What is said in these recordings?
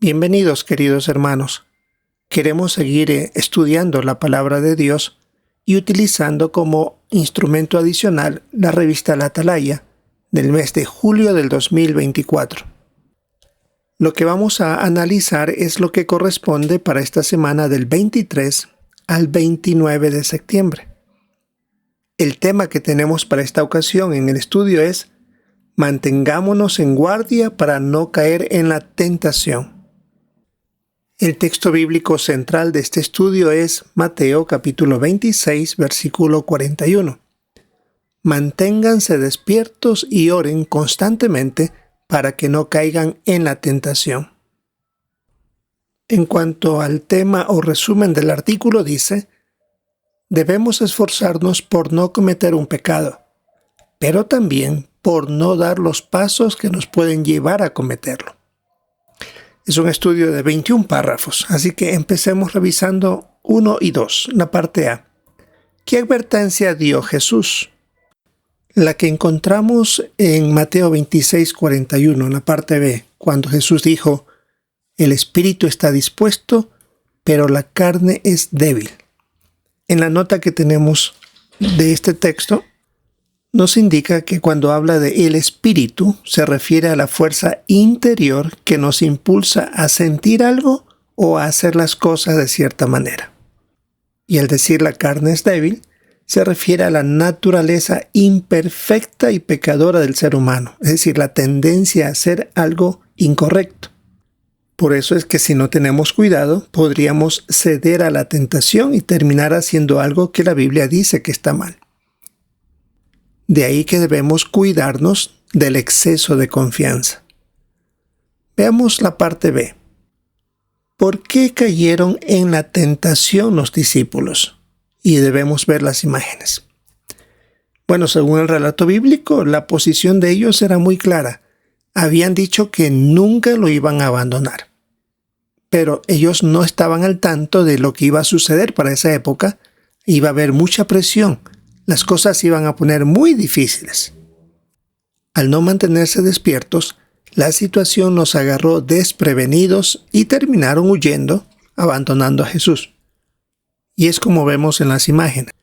Bienvenidos, queridos hermanos. Queremos seguir estudiando la palabra de Dios y utilizando como instrumento adicional la revista La Atalaya del mes de julio del 2024. Lo que vamos a analizar es lo que corresponde para esta semana del 23 al 29 de septiembre. El tema que tenemos para esta ocasión en el estudio es mantengámonos en guardia para no caer en la tentación. El texto bíblico central de este estudio es Mateo capítulo 26, versículo 41. Manténganse despiertos y oren constantemente para que no caigan en la tentación. En cuanto al tema o resumen del artículo dice, debemos esforzarnos por no cometer un pecado, pero también por no dar los pasos que nos pueden llevar a cometerlo. Es un estudio de 21 párrafos, así que empecemos revisando 1 y 2, la parte A. ¿Qué advertencia dio Jesús? La que encontramos en Mateo 26, 41, en la parte B, cuando Jesús dijo, el espíritu está dispuesto, pero la carne es débil. En la nota que tenemos de este texto, nos indica que cuando habla de el espíritu se refiere a la fuerza interior que nos impulsa a sentir algo o a hacer las cosas de cierta manera. Y al decir la carne es débil, se refiere a la naturaleza imperfecta y pecadora del ser humano, es decir, la tendencia a hacer algo incorrecto. Por eso es que si no tenemos cuidado, podríamos ceder a la tentación y terminar haciendo algo que la Biblia dice que está mal. De ahí que debemos cuidarnos del exceso de confianza. Veamos la parte B. ¿Por qué cayeron en la tentación los discípulos? Y debemos ver las imágenes. Bueno, según el relato bíblico, la posición de ellos era muy clara. Habían dicho que nunca lo iban a abandonar. Pero ellos no estaban al tanto de lo que iba a suceder para esa época. Iba a haber mucha presión. Las cosas se iban a poner muy difíciles. Al no mantenerse despiertos, la situación nos agarró desprevenidos y terminaron huyendo, abandonando a Jesús. Y es como vemos en las imágenes.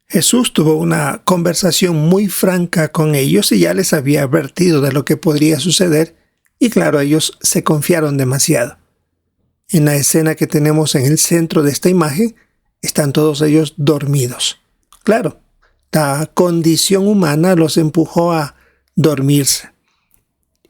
Jesús tuvo una conversación muy franca con ellos y ya les había advertido de lo que podría suceder, y claro, ellos se confiaron demasiado. En la escena que tenemos en el centro de esta imagen, están todos ellos dormidos. Claro, la condición humana los empujó a dormirse.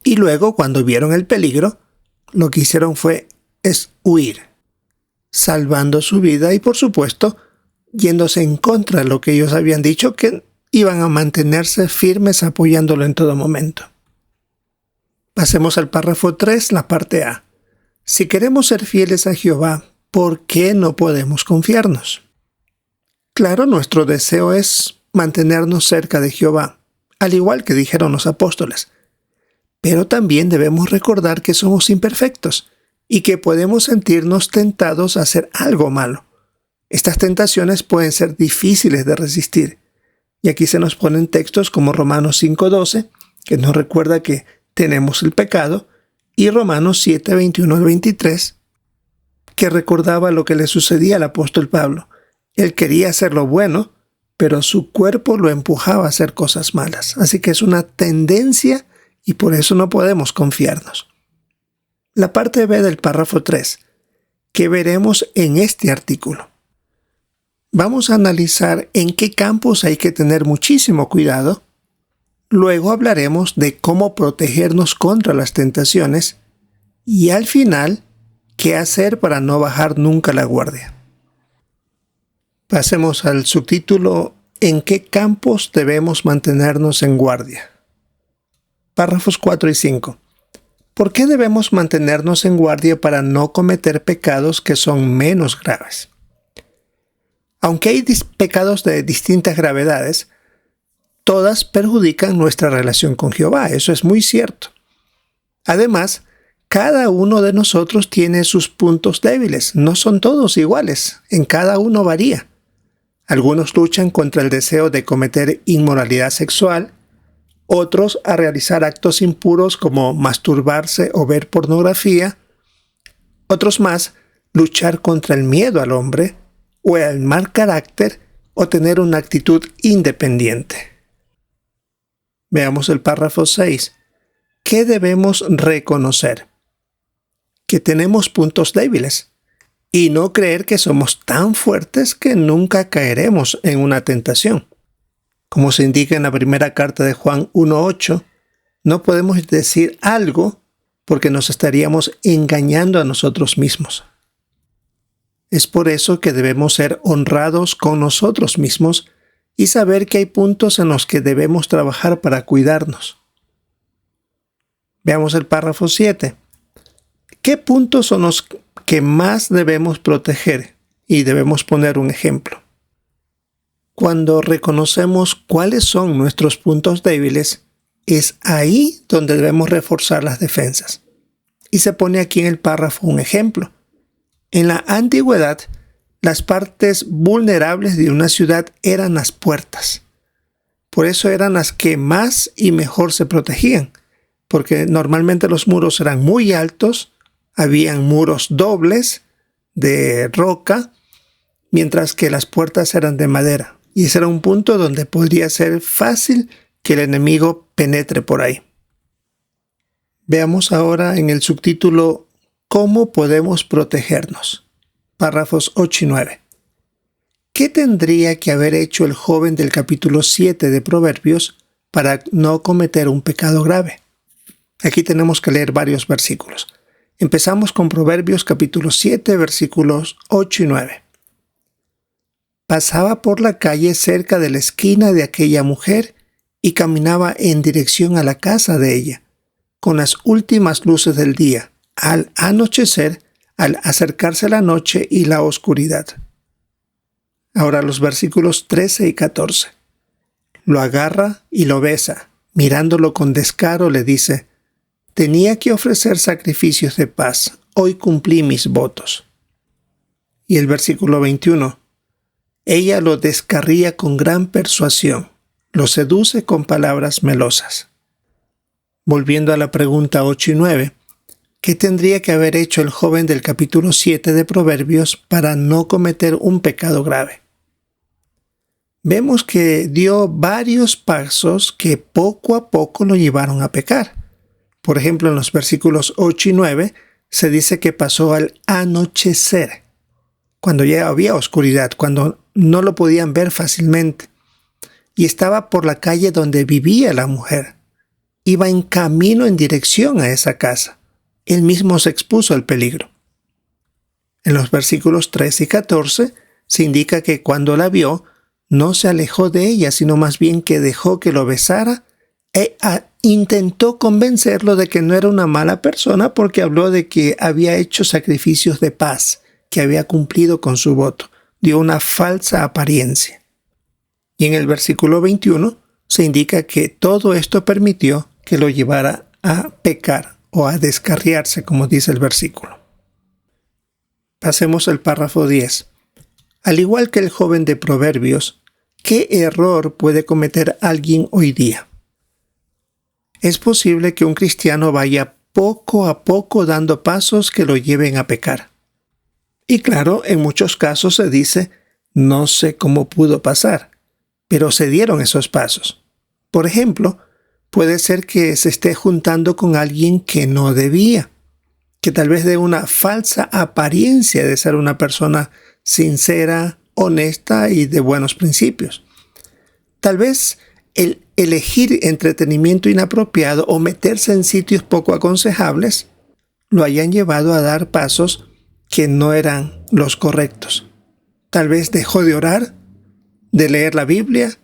Y luego, cuando vieron el peligro, lo que hicieron fue huir, salvando su vida y, por supuesto, yéndose en contra de lo que ellos habían dicho, que iban a mantenerse firmes apoyándolo en todo momento. Pasemos al párrafo 3, la parte A. Si queremos ser fieles a Jehová, ¿por qué no podemos confiarnos? Claro, nuestro deseo es mantenernos cerca de Jehová, al igual que dijeron los apóstoles. Pero también debemos recordar que somos imperfectos y que podemos sentirnos tentados a hacer algo malo. Estas tentaciones pueden ser difíciles de resistir. Y aquí se nos ponen textos como Romanos 5:12, que nos recuerda que tenemos el pecado, y Romanos 7:21 al 23, que recordaba lo que le sucedía al apóstol Pablo. Él quería hacer lo bueno, pero su cuerpo lo empujaba a hacer cosas malas. Así que es una tendencia y por eso no podemos confiarnos. La parte B del párrafo 3, que veremos en este artículo. Vamos a analizar en qué campos hay que tener muchísimo cuidado. Luego hablaremos de cómo protegernos contra las tentaciones. Y al final, qué hacer para no bajar nunca la guardia. Pasemos al subtítulo ¿En qué campos debemos mantenernos en guardia? Párrafos 4 y 5. ¿Por qué debemos mantenernos en guardia para no cometer pecados que son menos graves? Aunque hay pecados de distintas gravedades, todas perjudican nuestra relación con Jehová. Eso es muy cierto. Además, cada uno de nosotros tiene sus puntos débiles. No son todos iguales. En cada uno varía. Algunos luchan contra el deseo de cometer inmoralidad sexual, otros a realizar actos impuros como masturbarse o ver pornografía, Otros más, luchar contra el miedo al hombre, o el mal carácter, o tener una actitud independiente. Veamos el párrafo 6. ¿Qué debemos reconocer? Que tenemos puntos débiles y no creer que somos tan fuertes que nunca caeremos en una tentación. Como se indica en la primera carta de Juan 1:8, no podemos decir algo porque nos estaríamos engañando a nosotros mismos. Es por eso que debemos ser honrados con nosotros mismos y saber que hay puntos en los que debemos trabajar para cuidarnos. Veamos el párrafo 7. ¿Qué puntos son los que más debemos proteger? Y debemos poner un ejemplo. Cuando reconocemos cuáles son nuestros puntos débiles, es ahí donde debemos reforzar las defensas. Y se pone aquí en el párrafo un ejemplo. En la antigüedad, las partes vulnerables de una ciudad eran las puertas. Por eso eran las que más y mejor se protegían, porque normalmente los muros eran muy altos, habían muros dobles de roca, mientras que las puertas eran de madera. Y ese era un punto donde podría ser fácil que el enemigo penetre por ahí. Veamos ahora en el subtítulo ¿Cómo podemos protegernos? Párrafos 8 y 9. ¿Qué tendría que haber hecho el joven del capítulo 7 de Proverbios para no cometer un pecado grave? Aquí tenemos que leer varios versículos. Empezamos con Proverbios capítulo 7, versículos 8 y 9. Pasaba por la calle cerca de la esquina de aquella mujer y caminaba en dirección a la casa de ella, con las últimas luces del día, al anochecer, al acercarse la noche y la oscuridad. Ahora los versículos 13 y 14. Lo agarra y lo besa. Mirándolo con descaro le dice: tenía que ofrecer sacrificios de paz. Hoy cumplí mis votos. Y el versículo 21. Ella lo descarría con gran persuasión. Lo seduce con palabras melosas. Volviendo a la pregunta 8 y 9. ¿Qué tendría que haber hecho el joven del capítulo 7 de Proverbios para no cometer un pecado grave? Vemos que dio varios pasos que poco a poco lo llevaron a pecar. Por ejemplo, en los versículos 8 y 9 se dice que pasó al anochecer, cuando ya había oscuridad, cuando no lo podían ver fácilmente. Y estaba por la calle donde vivía la mujer. Iba en camino en dirección a esa casa. Él mismo se expuso al peligro. En los versículos 13 y 14 se indica que cuando la vio, no se alejó de ella, sino más bien que dejó que lo besara e intentó convencerlo de que no era una mala persona porque habló de que había hecho sacrificios de paz, que había cumplido con su voto. Dio una falsa apariencia. Y en el versículo 21 se indica que todo esto permitió que lo llevara a pecar o a descarriarse, como dice el versículo. Pasemos al párrafo 10. Al igual que el joven de Proverbios, ¿qué error puede cometer alguien hoy día? Es posible que un cristiano vaya poco a poco dando pasos que lo lleven a pecar. Y claro, en muchos casos se dice, no sé cómo pudo pasar, pero se dieron esos pasos. Por ejemplo, puede ser que se esté juntando con alguien que no debía, que tal vez dé una falsa apariencia de ser una persona sincera, honesta y de buenos principios. Tal vez el elegir entretenimiento inapropiado o meterse en sitios poco aconsejables lo hayan llevado a dar pasos que no eran los correctos. Tal vez dejó de orar, de leer la Biblia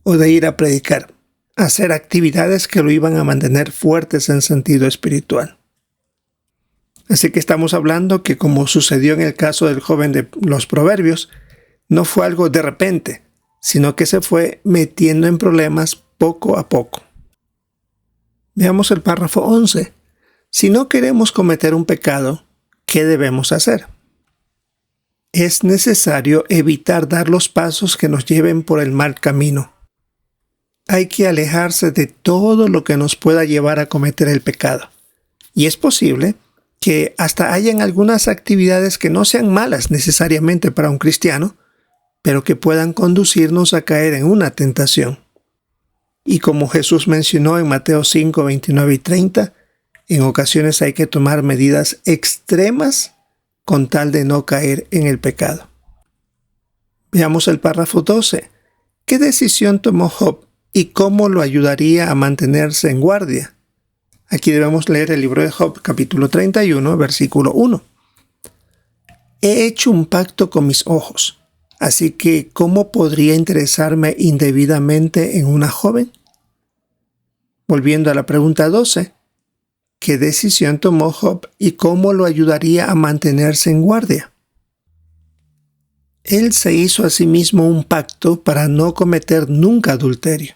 o de ir a predicar, hacer actividades que lo iban a mantener fuertes en sentido espiritual. Así que estamos hablando que, como sucedió en el caso del joven de los Proverbios, no fue algo de repente, sino que se fue metiendo en problemas poco a poco. Veamos el párrafo 11. Si no queremos cometer un pecado, ¿qué debemos hacer? Es necesario evitar dar los pasos que nos lleven por el mal camino. Hay que alejarse de todo lo que nos pueda llevar a cometer el pecado. Y es posible que hasta hayan algunas actividades que no sean malas necesariamente para un cristiano, pero que puedan conducirnos a caer en una tentación. Y como Jesús mencionó en Mateo 5, 29 y 30, en ocasiones hay que tomar medidas extremas con tal de no caer en el pecado. Veamos el párrafo 12. ¿Qué decisión tomó Job y cómo lo ayudaría a mantenerse en guardia? Aquí debemos leer el libro de Job, capítulo 31, versículo 1. He hecho un pacto con mis ojos, así que ¿cómo podría interesarme indebidamente en una joven? Volviendo a la pregunta 12. ¿Qué decisión tomó Job y cómo lo ayudaría a mantenerse en guardia? Él se hizo a sí mismo un pacto para no cometer nunca adulterio.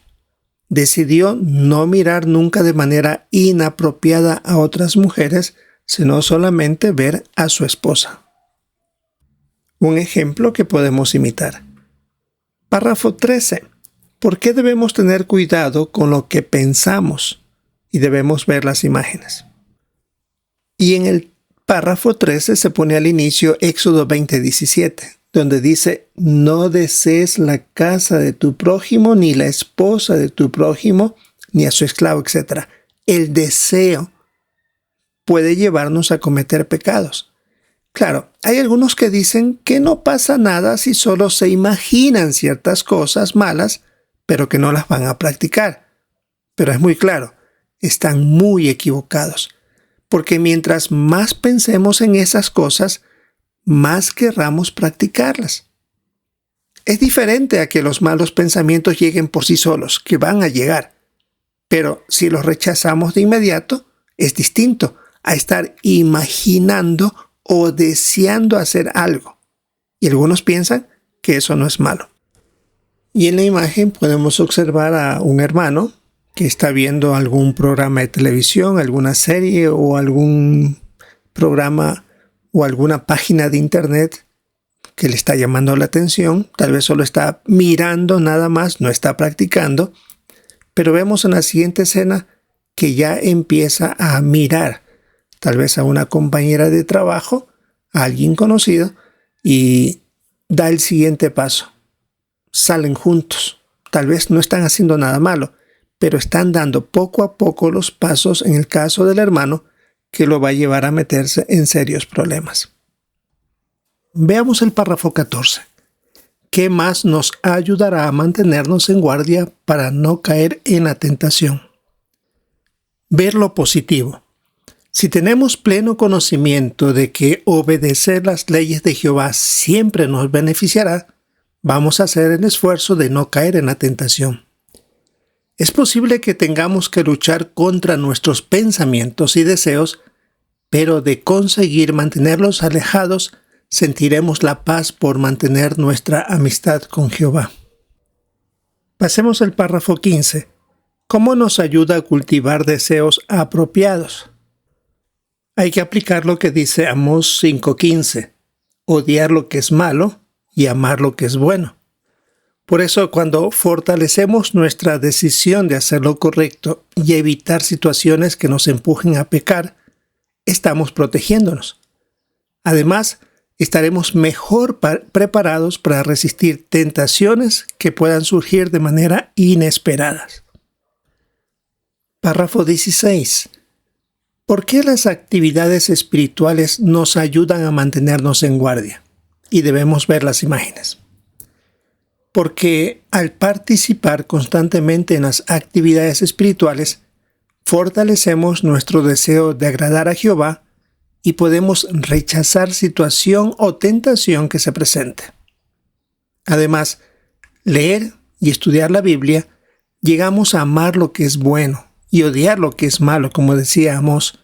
Decidió no mirar nunca de manera inapropiada a otras mujeres, sino solamente ver a su esposa. Un ejemplo que podemos imitar. Párrafo 13. ¿Por qué debemos tener cuidado con lo que pensamos? Y debemos ver las imágenes. Y en el párrafo 13 se pone al inicio Éxodo 20:17, donde dice: no desees la casa de tu prójimo, ni la esposa de tu prójimo, ni a su esclavo, etc. El deseo puede llevarnos a cometer pecados. Claro, hay algunos que dicen que no pasa nada si solo se imaginan ciertas cosas malas, pero que no las van a practicar. Pero es muy claro, están muy equivocados, porque mientras más pensemos en esas cosas, más querramos practicarlas. Es diferente a que los malos pensamientos lleguen por sí solos, que van a llegar. Pero si los rechazamos de inmediato, es distinto a estar imaginando o deseando hacer algo. Y algunos piensan que eso no es malo. Y en la imagen podemos observar a un hermano que está viendo algún programa de televisión, alguna serie o algún programa o alguna página de internet que le está llamando la atención. Tal vez solo está mirando nada más, no está practicando. Pero vemos en la siguiente escena que ya empieza a mirar, tal vez a una compañera de trabajo, a alguien conocido, y da el siguiente paso. Salen juntos. Tal vez no están haciendo nada malo, pero están dando poco a poco los pasos en el caso del hermano que lo va a llevar a meterse en serios problemas. Veamos el párrafo 14. ¿Qué más nos ayudará a mantenernos en guardia para no caer en la tentación? Ver lo positivo. Si tenemos pleno conocimiento de que obedecer las leyes de Jehová siempre nos beneficiará, vamos a hacer el esfuerzo de no caer en la tentación. Es posible que tengamos que luchar contra nuestros pensamientos y deseos, pero de conseguir mantenerlos alejados, sentiremos la paz por mantener nuestra amistad con Jehová. Pasemos al párrafo 15. ¿Cómo nos ayuda a cultivar deseos apropiados? Hay que aplicar lo que dice Amós 5:15. Odiar lo que es malo y amar lo que es bueno. Por eso, cuando fortalecemos nuestra decisión de hacer lo correcto y evitar situaciones que nos empujen a pecar, estamos protegiéndonos. Además, estaremos mejor preparados para resistir tentaciones que puedan surgir de manera inesperada. Párrafo 16. ¿Por qué las actividades espirituales nos ayudan a mantenernos en guardia? Y debemos ver las imágenes. Porque al participar constantemente en las actividades espirituales, fortalecemos nuestro deseo de agradar a Jehová y podemos rechazar situación o tentación que se presente. Además, leer y estudiar la Biblia, llegamos a amar lo que es bueno y odiar lo que es malo, como decía Amós.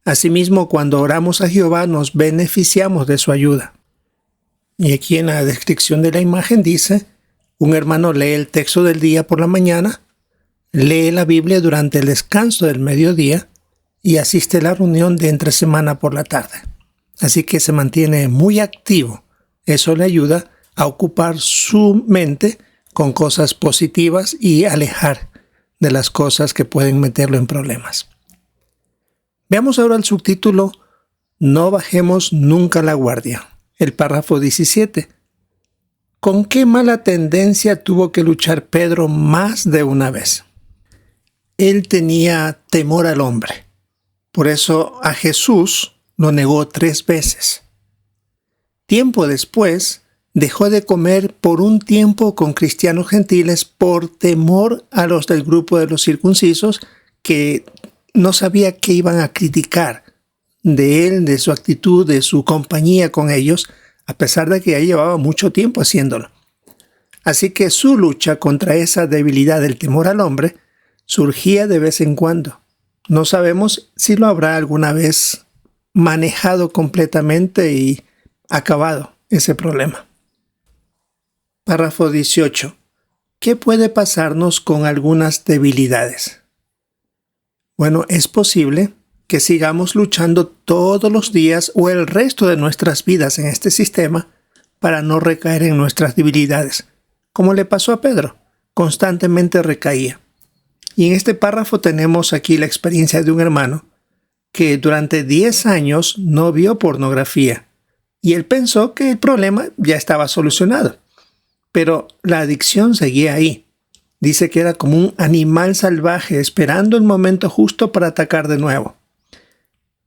Asimismo, cuando oramos a Jehová, nos beneficiamos de su ayuda. Y aquí en la descripción de la imagen dice: un hermano lee el texto del día por la mañana, lee la Biblia durante el descanso del mediodía y asiste a la reunión de entre semana por la tarde. Así que se mantiene muy activo. Eso le ayuda a ocupar su mente con cosas positivas y alejar de las cosas que pueden meterlo en problemas. Veamos ahora el subtítulo: no bajemos nunca la guardia. El párrafo 17. ¿Con qué mala tendencia tuvo que luchar Pedro más de una vez? Él tenía temor al hombre. Por eso a Jesús lo negó 3 veces. Tiempo después, dejó de comer por un tiempo con cristianos gentiles por temor a los del grupo de los circuncisos, que no sabía qué iban a criticar de él, de su actitud, de su compañía con ellos, a pesar de que ya llevaba mucho tiempo haciéndolo. Así que su lucha contra esa debilidad del temor al hombre surgía de vez en cuando. No sabemos si lo habrá alguna vez manejado completamente y acabado ese problema. Párrafo 18. ¿Qué puede pasarnos con algunas debilidades? Bueno, es posible que sigamos luchando todos los días o el resto de nuestras vidas en este sistema para no recaer en nuestras debilidades, como le pasó a Pedro, constantemente recaía. Y en este párrafo tenemos aquí la experiencia de un hermano que durante 10 años no vio pornografía y él pensó que el problema ya estaba solucionado. Pero la adicción seguía ahí. Dice que era como un animal salvaje esperando el momento justo para atacar de nuevo.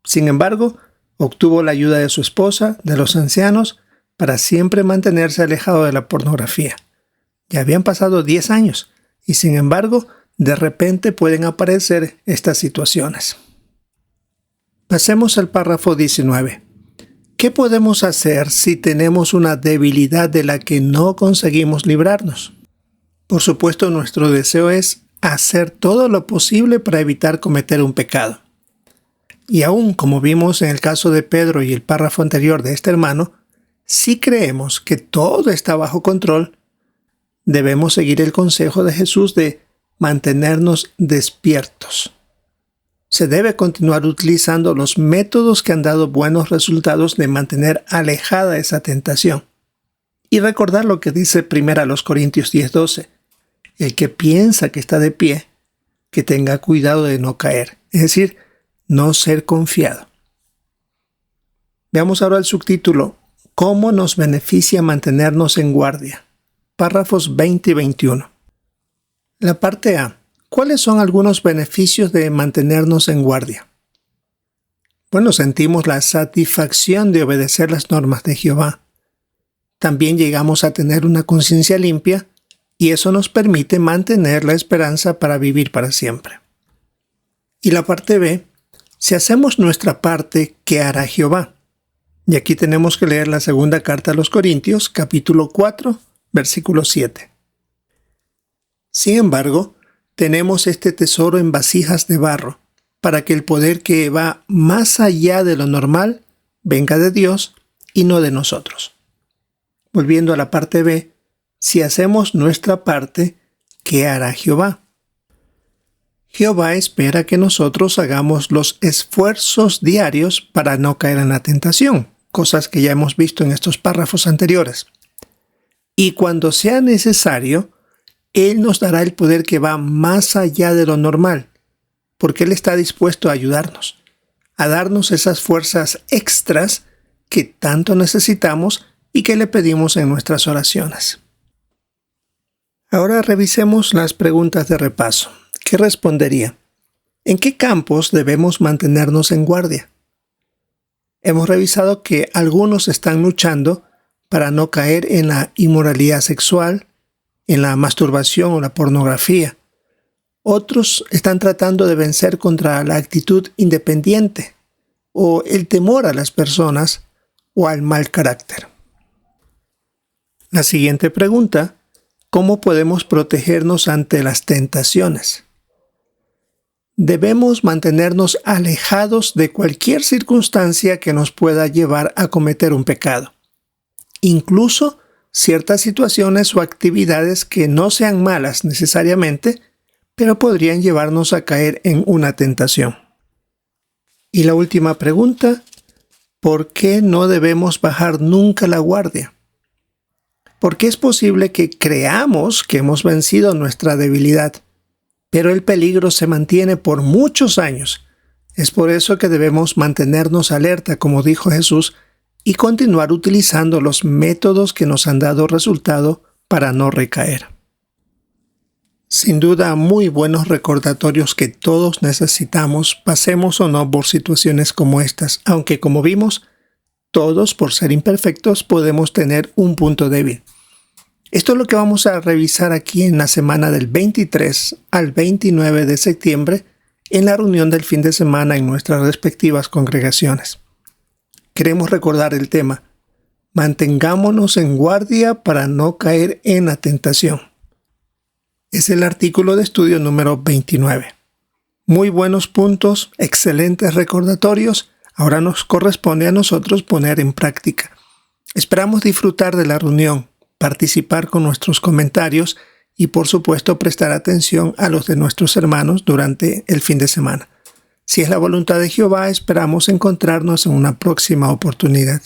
Sin embargo, obtuvo la ayuda de su esposa, de los ancianos, para siempre mantenerse alejado de la pornografía. Ya habían pasado 10 años y sin embargo, de repente pueden aparecer estas situaciones. Pasemos al párrafo 19. ¿Qué podemos hacer si tenemos una debilidad de la que no conseguimos librarnos? Por supuesto, nuestro deseo es hacer todo lo posible para evitar cometer un pecado. Y aún, como vimos en el caso de Pedro y el párrafo anterior de este hermano, si creemos que todo está bajo control, debemos seguir el consejo de Jesús de mantenernos despiertos. Se debe continuar utilizando los métodos que han dado buenos resultados de mantener alejada esa tentación. Y recordar lo que dice 1 Corintios 10:12. El que piensa que está de pie, que tenga cuidado de no caer. Es decir, no ser confiado. Veamos ahora el subtítulo. ¿Cómo nos beneficia mantenernos en guardia? Párrafos 20 y 21. La parte A. ¿Cuáles son algunos beneficios de mantenernos en guardia? Bueno, sentimos la satisfacción de obedecer las normas de Jehová. También llegamos a tener una conciencia limpia y eso nos permite mantener la esperanza para vivir para siempre. Y la parte B. Si hacemos nuestra parte, ¿qué hará Jehová? Y aquí tenemos que leer la segunda carta a los Corintios, capítulo 4, versículo 7. Sin embargo, tenemos este tesoro en vasijas de barro, para que el poder que va más allá de lo normal venga de Dios y no de nosotros. Volviendo a la parte B, si hacemos nuestra parte, ¿qué hará Jehová? Jehová espera que nosotros hagamos los esfuerzos diarios para no caer en la tentación, cosas que ya hemos visto en estos párrafos anteriores. Y cuando sea necesario, Él nos dará el poder que va más allá de lo normal, porque Él está dispuesto a ayudarnos, a darnos esas fuerzas extras que tanto necesitamos y que le pedimos en nuestras oraciones. Ahora revisemos las preguntas de repaso. ¿Qué respondería? ¿En qué campos debemos mantenernos en guardia? Hemos revisado que algunos están luchando para no caer en la inmoralidad sexual, en la masturbación o la pornografía. Otros están tratando de vencer contra la actitud independiente o el temor a las personas o al mal carácter. La siguiente pregunta: ¿cómo podemos protegernos ante las tentaciones? Debemos mantenernos alejados de cualquier circunstancia que nos pueda llevar a cometer un pecado, incluso ciertas situaciones o actividades que no sean malas necesariamente, pero podrían llevarnos a caer en una tentación. Y la última pregunta: ¿por qué no debemos bajar nunca la guardia? Porque es posible que creamos que hemos vencido nuestra debilidad, pero el peligro se mantiene por muchos años Es por eso que debemos mantenernos alerta, como dijo Jesús, y continuar utilizando los métodos que nos han dado resultado para no recaer. Sin duda, muy buenos recordatorios que todos necesitamos, pasemos o no por situaciones como estas, aunque como vimos, todos, por ser imperfectos, podemos tener un punto débil. Esto es lo que vamos a revisar aquí en la semana del 23 al 29 de septiembre, en la reunión del fin de semana en nuestras respectivas congregaciones. Queremos recordar el tema: mantengámonos en guardia para no caer en la tentación. Es el artículo de estudio número 29. Muy buenos puntos, excelentes recordatorios. Ahora nos corresponde a nosotros poner en práctica. Esperamos disfrutar de la reunión, participar con nuestros comentarios y por supuesto prestar atención a los de nuestros hermanos durante el fin de semana. Si es la voluntad de Jehová, esperamos encontrarnos en una próxima oportunidad.